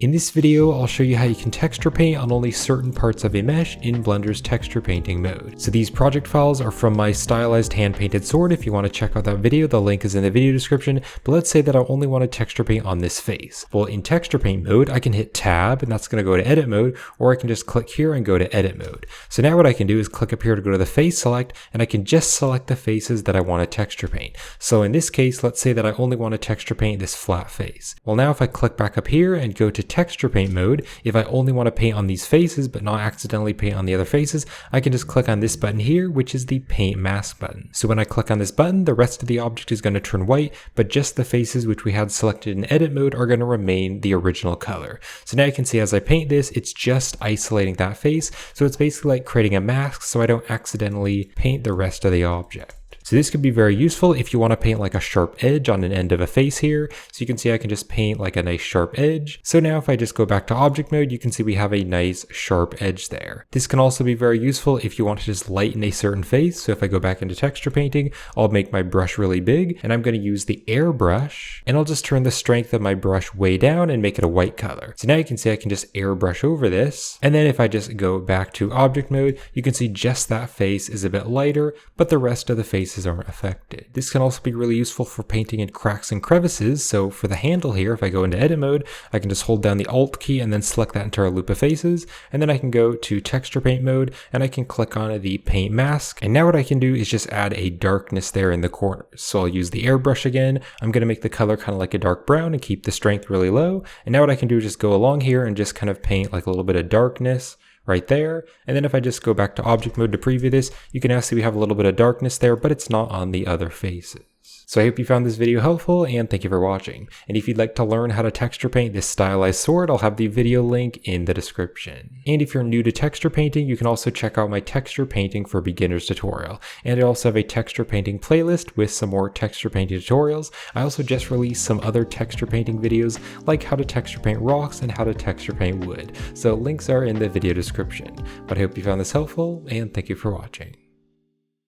In this video, I'll show you how you can texture paint on only certain parts of a mesh in Blender's texture painting mode. So these project files are from my stylized hand-painted sword. If you want to check out that video, the link is in the video description. But let's say that I only want to texture paint on this face. Well, in texture paint mode, I can hit tab and that's going to go to edit mode, or I can just click here and go to edit mode. So now what I can do is click up here to go to the face select, and I can just select the faces that I want to texture paint. So in this case, let's say that I only want to texture paint this flat face. Well, now if I click back up here and go to texture paint mode, if I only want to paint on these faces but not accidentally paint on the other faces, I can just click on this button here, which is the paint mask button. So when I click on this button, the rest of the object is going to turn white, but just the faces which we had selected in edit mode are going to remain the original color. So now you can see as I paint this, it's just isolating that face. So it's basically like creating a mask so I don't accidentally paint the rest of the object. So this could be very useful if you want to paint like a sharp edge on an end of a face here. So you can see I can just paint like a nice sharp edge. So now if I just go back to object mode, you can see we have a nice sharp edge there. This can also be very useful if you want to just lighten a certain face. So if I go back into texture painting, I'll make my brush really big and I'm going to use the airbrush and I'll just turn the strength of my brush way down and make it a white color. So now you can see I can just airbrush over this. And then if I just go back to object mode, you can see just that face is a bit lighter, but the rest of the face aren't affected. This can also be really useful for painting in cracks and crevices. So for the handle here, if I go into edit mode, I can just hold down the Alt key and then select that entire loop of faces. And then I can go to texture paint mode and I can click on the paint mask. And now what I can do is just add a darkness there in the corners. So I'll use the airbrush again. I'm going to make the color kind of like a dark brown and keep the strength really low. And now what I can do is just go along here and just kind of paint like a little bit of darkness right there. And then if I just go back to object mode to preview this, you can now see we have a little bit of darkness there, but it's not on the other faces. So I hope you found this video helpful and thank you for watching. And if you'd like to learn how to texture paint this stylized sword, I'll have the video link in the description. And if you're new to texture painting, you can also check out my texture painting for beginners tutorial. And I also have a texture painting playlist with some more texture painting tutorials. I also just released some other texture painting videos like how to texture paint rocks and how to texture paint wood. So links are in the video description. But I hope you found this helpful and thank you for watching.